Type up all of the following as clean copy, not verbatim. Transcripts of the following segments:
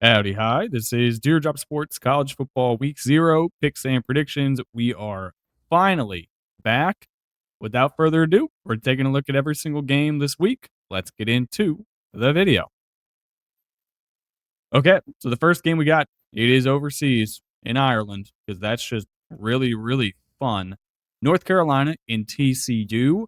Howdy, hi. This is Deer Drop Sports College Football Week 0 picks and predictions. We are finally back. Without further ado, we're taking a look at every single game this week. Let's get into the video. Okay, so the first game we got, it is overseas in Ireland because that's just really, really fun. North Carolina in TCU.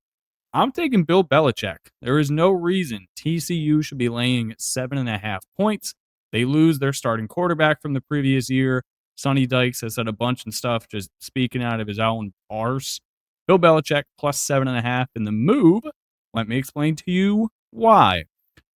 I'm taking Bill Belichick. There is no reason TCU should be laying 7.5 points. They lose their starting quarterback from the previous year. Sonny Dykes has said a bunch of stuff just speaking out of his own arse. Bill Belichick plus 7.5 in the move. Let me explain to you why.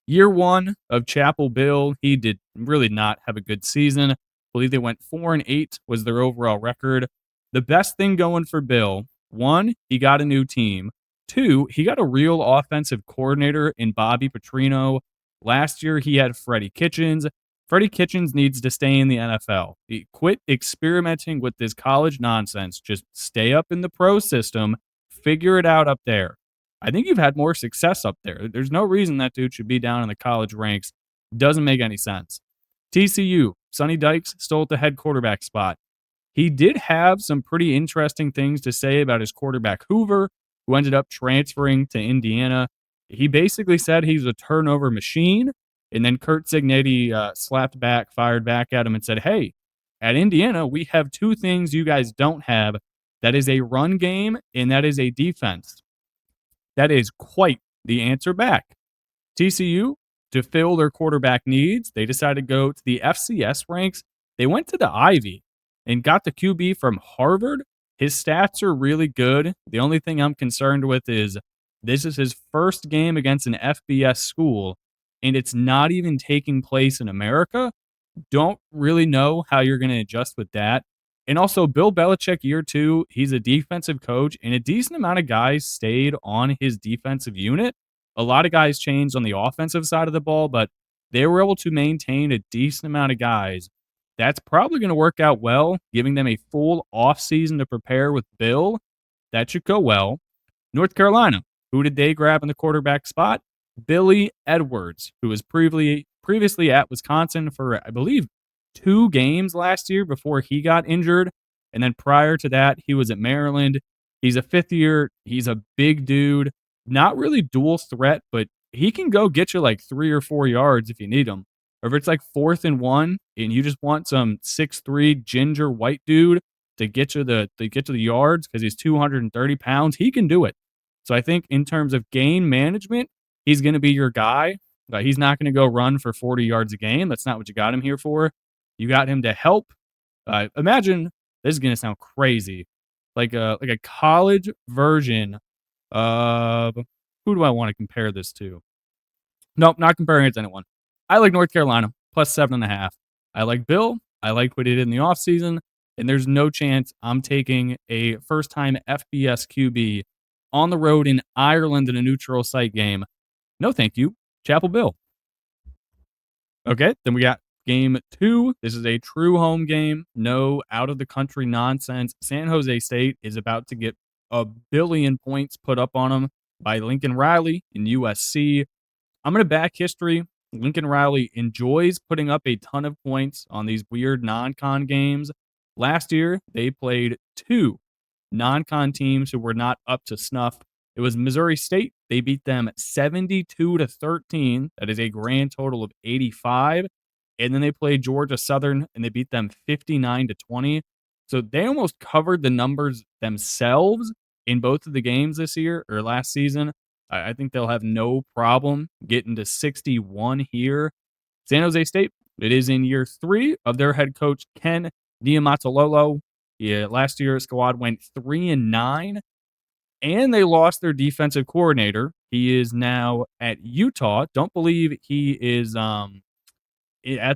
Year one of Chapel Bill, he did really not have a good season. I believe they went 4-8 was their overall record. The best thing going for Bill, one, he got a new team. Two, he got a real offensive coordinator in Bobby Petrino. Last year, he had Freddie Kitchens. Freddie Kitchens needs to stay in the NFL. Quit experimenting with this college nonsense. Just stay up in the pro system. Figure it out up there. I think you've had more success up there. There's no reason that dude should be down in the college ranks. Doesn't make any sense. TCU, Sonny Dykes stole the head quarterback spot. He did have some pretty interesting things to say about his quarterback Hoover, who ended up transferring to Indiana. He basically said he's a turnover machine, and then Kurt Cignetti fired back at him and said, hey, at Indiana, we have two things you guys don't have. That is a run game, and that is a defense. That is quite the answer back. TCU, to fill their quarterback needs, they decided to go to the FCS ranks. They went to the Ivy and got the QB from Harvard. His stats are really good. The only thing I'm concerned with is this is his first game against an FBS school, and it's not even taking place in America. Don't really know how you're going to adjust with that. And also, Bill Belichick, year two, he's a defensive coach, and a decent amount of guys stayed on his defensive unit. A lot of guys changed on the offensive side of the ball, but they were able to maintain a decent amount of guys. That's probably going to work out well, giving them a full offseason to prepare with Bill. That should go well. North Carolina, who did they grab in the quarterback spot? Billy Edwards, who was previously at Wisconsin for, I believe, 2 games last year before he got injured. And then prior to that, he was at Maryland. He's a fifth year. He's a big dude. Not really dual threat, but he can go get you like 3 or 4 yards if you need him. Or if it's like 4th and 1 and you just want some 6'3" ginger white dude to get you the yards because he's 230 pounds, he can do it. So I think in terms of game management, he's going to be your guy. He's not going to go run for 40 yards a game. That's not what you got him here for. You got him to help. Imagine, this is going to sound crazy, like a college version of, who do I want to compare this to? Nope, not comparing it to anyone. I like North Carolina, plus 7.5. I like Bill. I like what he did in the offseason, and there's no chance I'm taking a first-time FBS QB on the road in Ireland in a neutral site game. No, thank you. Chapel Bill. Okay, then we got game 2. This is a true home game. No out-of-the-country nonsense. San Jose State is about to get 1 billion points put up on them by Lincoln Riley in USC. I'm going to back history. Lincoln Riley enjoys putting up a ton of points on these weird non-con games. Last year, they played 2 non-con teams who were not up to snuff. It was Missouri State. They beat them 72-13. That is a grand total of 85. And then they played Georgia Southern, and they beat them 59-20. So they almost covered the numbers themselves in both of the games this year or last season. I think they'll have no problem getting to 61 here. San Jose State, it is in year 3 of their head coach, Ken Niumatalolo. Yeah, last year, squad went 3-9, and they lost their defensive coordinator. He is now at Utah. Don't believe he is at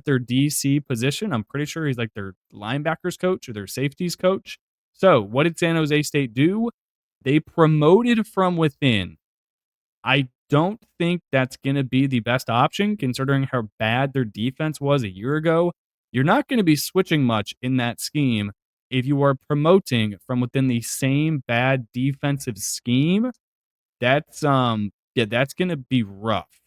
their DC position. I'm pretty sure he's like their linebackers coach or their safeties coach. So what did San Jose State do? They promoted from within. I don't think that's going to be the best option considering how bad their defense was a year ago. You're not going to be switching much in that scheme if you are promoting from within the same bad defensive scheme. That's going to be rough.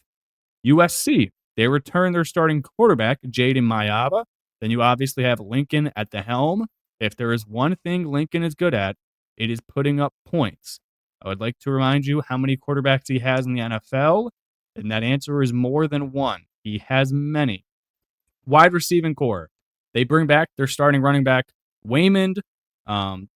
USC, They return their starting quarterback, Jaden Mayaba. Then you obviously have Lincoln at the helm. If there is one thing Lincoln is good at, it is putting up points. I would like to remind you how many quarterbacks he has in the NFL, and that answer is more than one. He has many. Wide receiving core. They bring back their starting running back, Waymond.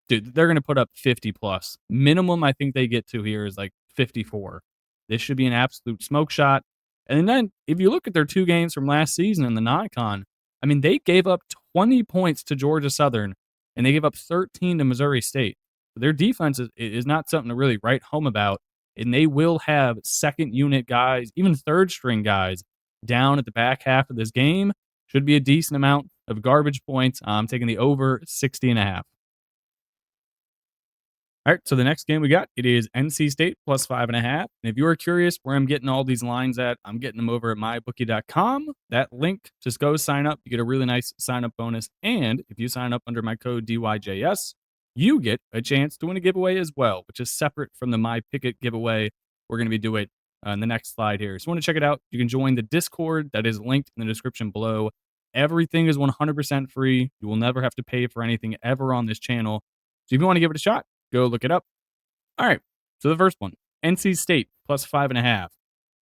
Dude, they're going to put up 50 plus. Minimum I think they get to here is like 54. This should be an absolute smoke shot. And then if you look at their 2 games from last season in the non-con, I mean, they gave up 20 points to Georgia Southern, and they gave up 13 to Missouri State. Their defense is not something to really write home about, and they will have second unit guys, even third string guys, down at the back half of this game. Should be a decent amount of garbage points. I'm taking the over 60.5. All right, so the next game we got, it is NC State plus 5.5. And if you are curious where I'm getting all these lines at, I'm getting them over at mybookie.com. That link, just go sign up. You get a really nice sign up bonus. And if you sign up under my code DYJS, you get a chance to win a giveaway as well, which is separate from the My Picket giveaway. We're going to be doing it in the next slide here. So if you want to check it out, you can join the Discord that is linked in the description below. Everything is 100% free. You will never have to pay for anything ever on this channel. So if you want to give it a shot, go look it up. All right. So the first one, NC State plus 5.5.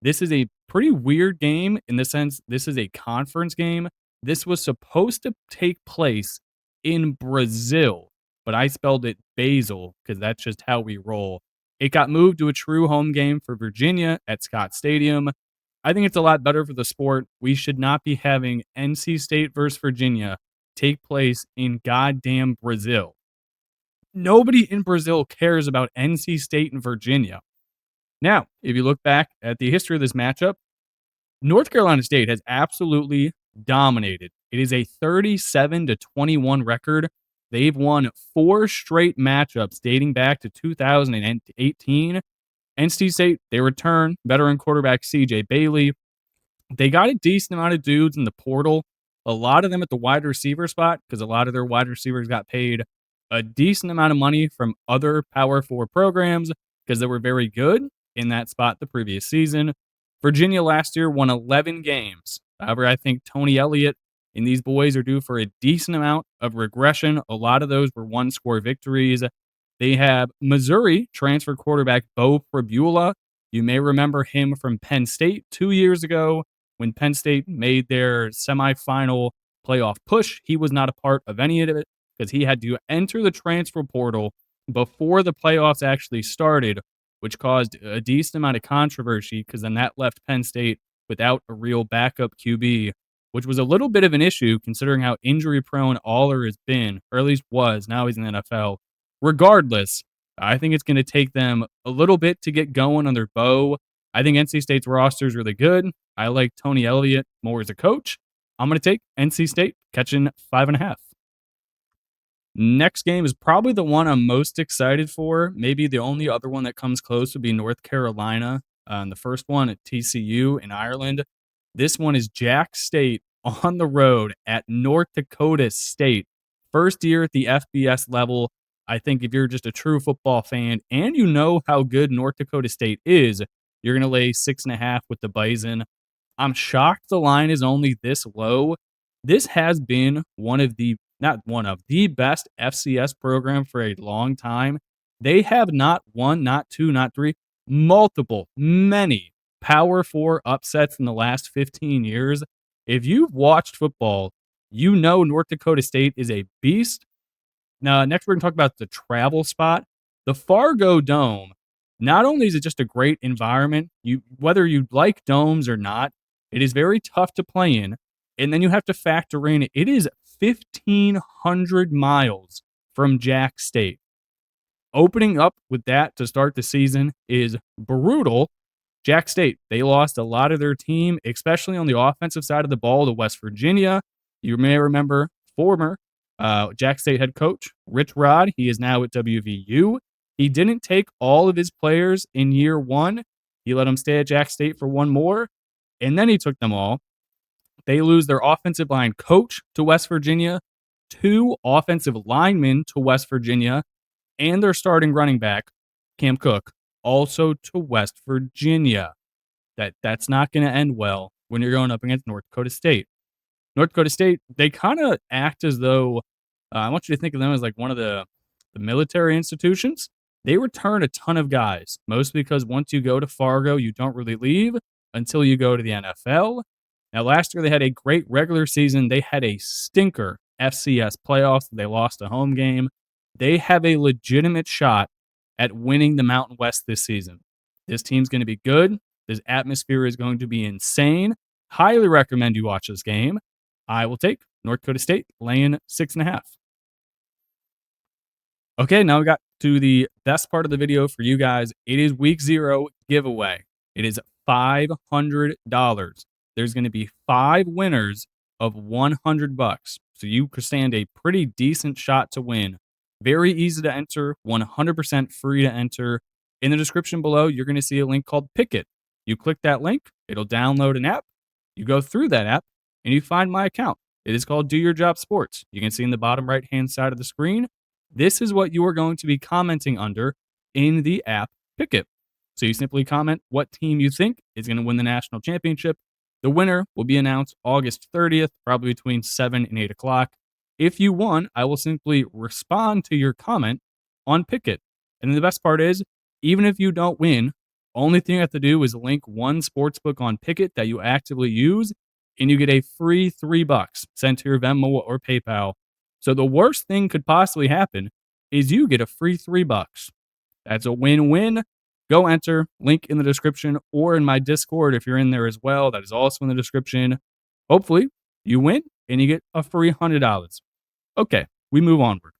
This is a pretty weird game in the sense this is a conference game. This was supposed to take place in Brazil, but I spelled it Basil because that's just how we roll. It got moved to a true home game for Virginia at Scott Stadium. I think it's a lot better for the sport. We should not be having NC State versus Virginia take place in goddamn Brazil. Nobody in Brazil cares about NC State and Virginia. Now, if you look back at the history of this matchup, North Carolina State has absolutely dominated. It is a 37-21 record. They've won 4 straight matchups dating back to 2018. NC State, they return veteran quarterback CJ Bailey. They got a decent amount of dudes in the portal, a lot of them at the wide receiver spot because a lot of their wide receivers got paid a decent amount of money from other Power 4 programs because they were very good in that spot the previous season. Virginia last year won 11 games. However, I think Tony Elliott and these boys are due for a decent amount of regression. A lot of those were one-score victories. They have Missouri transfer quarterback Bo Pribula. You may remember him from Penn State 2 years ago when Penn State made their semifinal playoff push. He was not a part of any of it because he had to enter the transfer portal before the playoffs actually started, which caused a decent amount of controversy because then that left Penn State without a real backup QB, which was a little bit of an issue considering how injury-prone Aller has been, or at least was. Now he's in the NFL. Regardless, I think it's going to take them a little bit to get going on their bow. I think NC State's roster is really good. I like Tony Elliott more as a coach. I'm going to take NC State catching 5.5. Next game is probably the one I'm most excited for. Maybe the only other one that comes close would be North Carolina. And the first one at TCU in Ireland. This one is Jack State on the road at North Dakota State. First year at the FBS level. I think if you're just a true football fan and you know how good North Dakota State is, you're going to lay 6.5 with the Bison. I'm shocked the line is only this low. This has been not one of the best FCS program for a long time. They have not one, not two, not three, many Power 4 upsets in the last 15 years. If you've watched football, you know North Dakota State is a beast. Now, next we're going to talk about the travel spot. The Fargo Dome, not only is it just a great environment, whether you like domes or not, it is very tough to play in. And then you have to factor in, it is 1,500 miles from Jack State. Opening up with that to start the season is brutal. Jack State, they lost a lot of their team, especially on the offensive side of the ball to West Virginia. You may remember former Jack State head coach Rich Rod. He is now at WVU. He didn't take all of his players in year one. He let them stay at Jack State for one more, and then he took them all. They lose their offensive line coach to West Virginia, 2 offensive linemen to West Virginia, and their starting running back, Cam Cook, also to West Virginia. That's not going to end well when you're going up against North Dakota State. North Dakota State, they kind of act as though I want you to think of them as like one of the military institutions. They return a ton of guys, mostly because once you go to Fargo, you don't really leave until you go to the NFL. Now, last year they had a great regular season. They had a stinker FCS playoffs. They lost a home game. They have a legitimate shot at winning the Mountain West this season. This team's going to be good. This atmosphere is going to be insane. Highly recommend you watch this game. I will take North Dakota State laying 6.5. Okay, now we got to the best part of the video for you guys. It is week 0 giveaway. It is $500. There's going to be 5 winners of $100. So you could stand a pretty decent shot to win. Very easy to enter, 100% free to enter. In the description below, you're going to see a link called Pick It. You click that link, it'll download an app. You go through that app, and you find my account. It is called Do Your Job Sports. You can see in the bottom right-hand side of the screen. This is what you are going to be commenting under in the app Pick It. So you simply comment what team you think is going to win the national championship. The winner will be announced August 30th, probably between 7 and 8 o'clock. If you won, I will simply respond to your comment on Pick It. And then the best part is, even if you don't win, only thing you have to do is link one sportsbook on Pick It that you actively use, and you get a free $3 sent to your Venmo or PayPal. So the worst thing could possibly happen is you get a free $3. That's a win-win. Go enter, link in the description or in my Discord if you're in there as well. That is also in the description. Hopefully you win and you get a free $100. Okay, we move onward.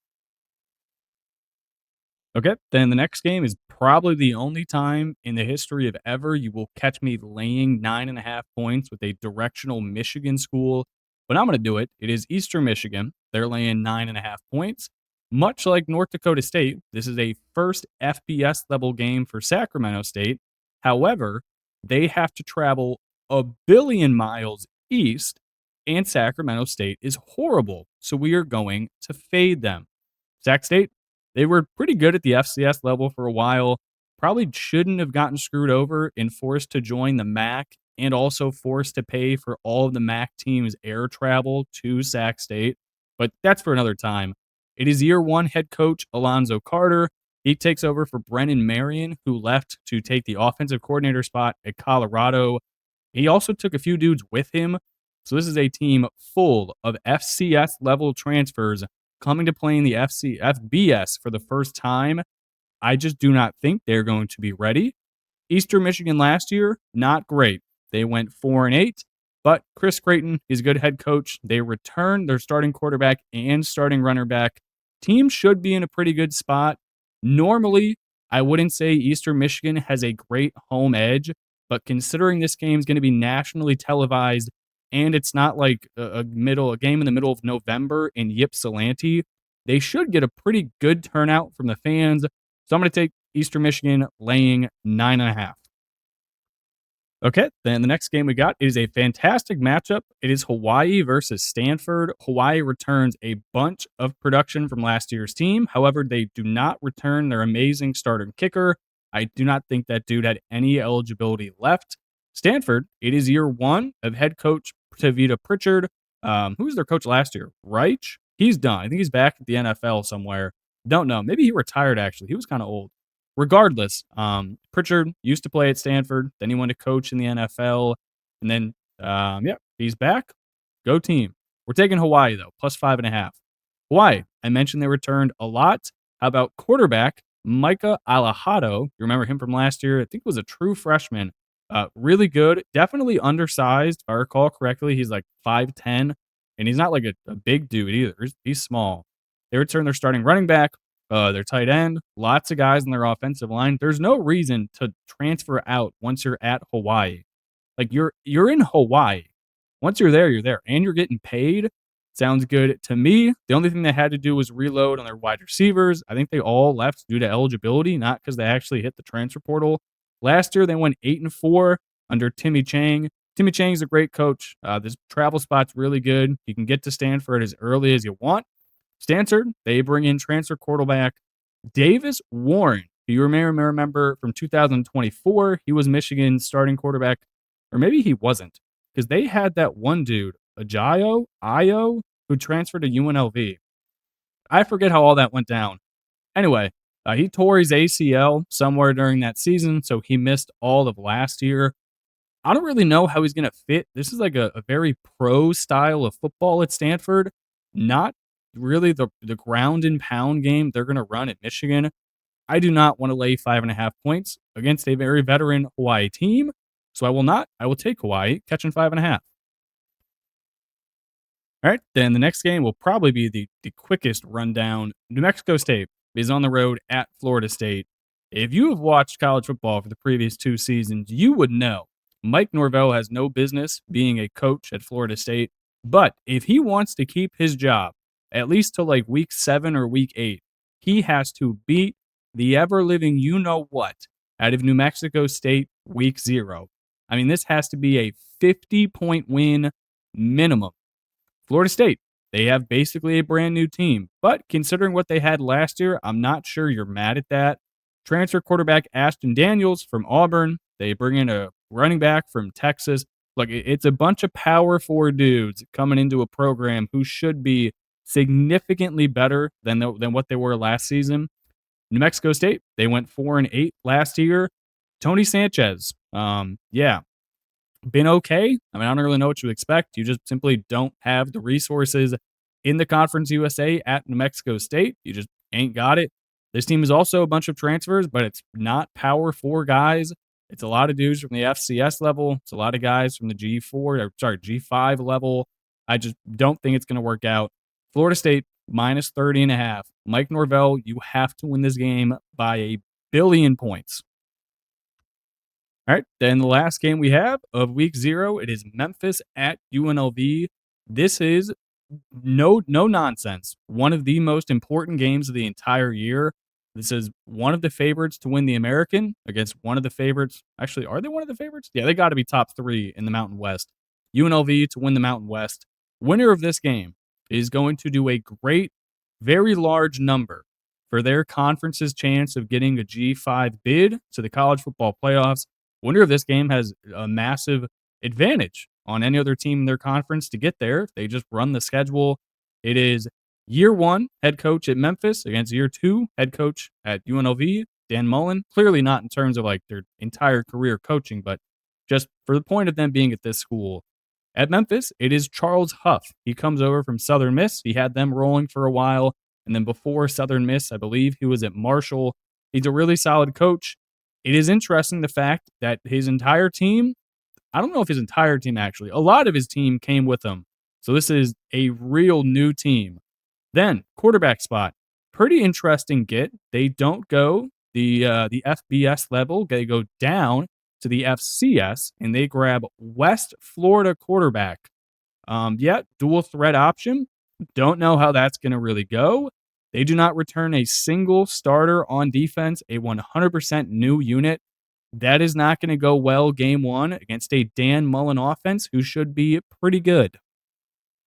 Okay, then the next game is probably the only time in the history of ever you will catch me laying 9.5 points with a directional Michigan school. But I'm going to do it. It is Eastern Michigan. They're laying 9.5 points. Much like North Dakota State, this is a first FBS level game for Sacramento State. However, they have to travel a billion miles east, and Sacramento State is horrible. So we are going to fade them. Sac State, they were pretty good at the FCS level for a while. Probably shouldn't have gotten screwed over and forced to join the MAC and also forced to pay for all of the MAC team's air travel to Sac State. But that's for another time. It is year 1 head coach Alonzo Carter. He takes over for Brennan Marion, who left to take the offensive coordinator spot at Colorado. He also took a few dudes with him. So this is a team full of FCS level transfers coming to play in the FBS for the first time. I just do not think they're going to be ready. Eastern Michigan last year, not great. They went 4-8, but Chris Creighton is a good head coach. They returned their starting quarterback and starting runner back. Team should be in a pretty good spot. Normally, I wouldn't say Eastern Michigan has a great home edge, but considering this game is going to be nationally televised and it's not like a game in the middle of November in Ypsilanti, they should get a pretty good turnout from the fans. So I'm going to take Eastern Michigan laying 9.5. Okay, then the next game we got is a fantastic matchup. It is Hawaii versus Stanford. Hawaii returns a bunch of production from last year's team. However, they do not return their amazing starting kicker. I do not think that dude had any eligibility left. Stanford, it is year 1 of head coach Tavita Pritchard. Who was their coach last year? Reich? He's done. I think he's back at the NFL somewhere. Don't know. Maybe he retired, actually. He was kind of old. Regardless, Pritchard used to play at Stanford. Then he went to coach in the NFL. And then, he's back. Go team. We're taking Hawaii, though, plus 5.5. Hawaii, I mentioned they returned a lot. How about quarterback Micah Alejado? You remember him from last year? I think it was a true freshman. Really good. Definitely undersized, if I recall correctly. He's like 5'10", and he's not like a big dude either. He's small. They return their starting running back, their tight end, lots of guys in their offensive line. There's no reason to transfer out once you're at Hawaii. Like you're in Hawaii. Once you're there, and you're getting paid. Sounds good to me. The only thing they had to do was reload on their wide receivers. I think they all left due to eligibility, not because they actually hit the transfer portal. Last year, they went 8-4 under Timmy Chang. Timmy Chang's a great coach. This travel spot's really good. You can get to Stanford as early as you want. Stanford, they bring in transfer quarterback Davis Warren, who you may remember from 2024. He was Michigan's starting quarterback, or maybe he wasn't. because they had that one dude, Io, who transferred to UNLV. I forget how all that went down. Anyway, he tore his ACL somewhere during that season, so he missed all of last year. I don't really know how he's going to fit. This is like a very pro style of football at Stanford, not really the ground and pound game they're going to run at Michigan. I do not want to lay 5.5 points against a very veteran Hawaii team, so I will not. I will take Hawaii catching 5.5. All right, then the next game will probably be the quickest rundown. New Mexico State is on the road at Florida State. If you have watched college football for the previous 2 seasons, you would know Mike Norvell has no business being a coach at Florida State. But if he wants to keep his job, at least till like week 7 or week 8, he has to beat the ever living you know what out of New Mexico State week 0. I mean, this has to be a 50-point win minimum. Florida State, they have basically a brand new team, but considering what they had last year, I'm not sure you're mad at that. Transfer quarterback Ashton Daniels from Auburn. They bring in a running back from Texas. Look, it's a bunch of power 4 dudes coming into a program who should be significantly better than what they were last season. New Mexico State, they went 4-8 last year. Tony Sanchez, been okay. I mean, I don't really know what you expect. You just simply don't have the resources in the Conference USA at New Mexico State. You just ain't got it. This team is also a bunch of transfers, but it's not power 4 guys. It's a lot of dudes from the FCS level. It's a lot of guys from the G5 level. I just don't think it's going to work out. Florida State minus 30.5. Mike Norvell, you have to win this game by 1,000,000,000 points. All right, then the last game we have of week 0, it is Memphis at UNLV. This is no nonsense. One of the most important games of the entire year. This is one of the favorites to win the American against one of the favorites. Actually, are they one of the favorites? Yeah, they got to be top 3 in the Mountain West. UNLV to win the Mountain West. Winner of this game is going to do a great, very large number for their conference's chance of getting a G5 bid to the college football playoffs. Winner of this game has a massive advantage on any other team in their conference to get there. They just run the schedule. It is year 1 head coach at Memphis against year 2 head coach at UNLV, Dan Mullen. Clearly not in terms of like their entire career coaching, but just for the point of them being at this school. At Memphis, it is Charles Huff. He comes over from Southern Miss. He had them rolling for a while. And then before Southern Miss, I believe he was at Marshall. He's a really solid coach. It is interesting the fact that his entire team, I don't know if his entire team actually, a lot of his team came with him. So this is a real new team. Then quarterback spot, pretty interesting get. They don't go the FBS level. They go down to the FCS and they grab West Florida quarterback. Dual threat option. Don't know how that's going to really go. They do not return a single starter on defense, a 100% new unit. That is not going to go well game 1 against a Dan Mullen offense who should be pretty good.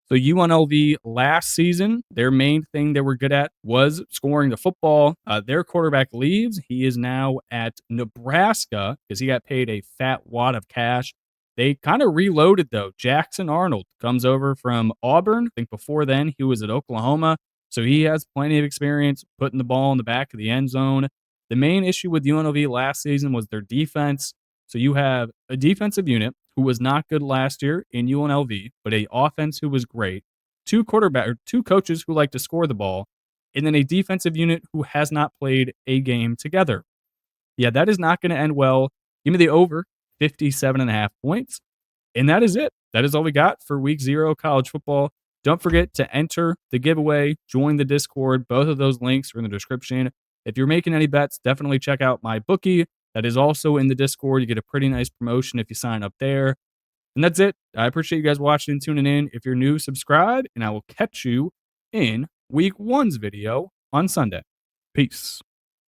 So UNLV last season, their main thing they were good at was scoring the football. Their quarterback leaves. He is now at Nebraska because he got paid a fat wad of cash. They kind of reloaded, though. Jackson Arnold comes over from Auburn. I think before then he was at Oklahoma. So he has plenty of experience putting the ball in the back of the end zone. The main issue with UNLV last season was their defense. So you have a defensive unit who was not good last year in UNLV, but a offense who was great, 2 coaches who like to score the ball, and then a defensive unit who has not played a game together. Yeah, that is not going to end well. Give me the over 57.5 points. And that is it. That is all we got for week 0 college football. Don't forget to enter the giveaway, join the Discord. Both of those links are in the description. If you're making any bets, definitely check out my bookie. That is also in the Discord. You get a pretty nice promotion if you sign up there. And that's it. I appreciate you guys watching and tuning in. If you're new, subscribe, and I will catch you in week 1's video on Sunday. Peace.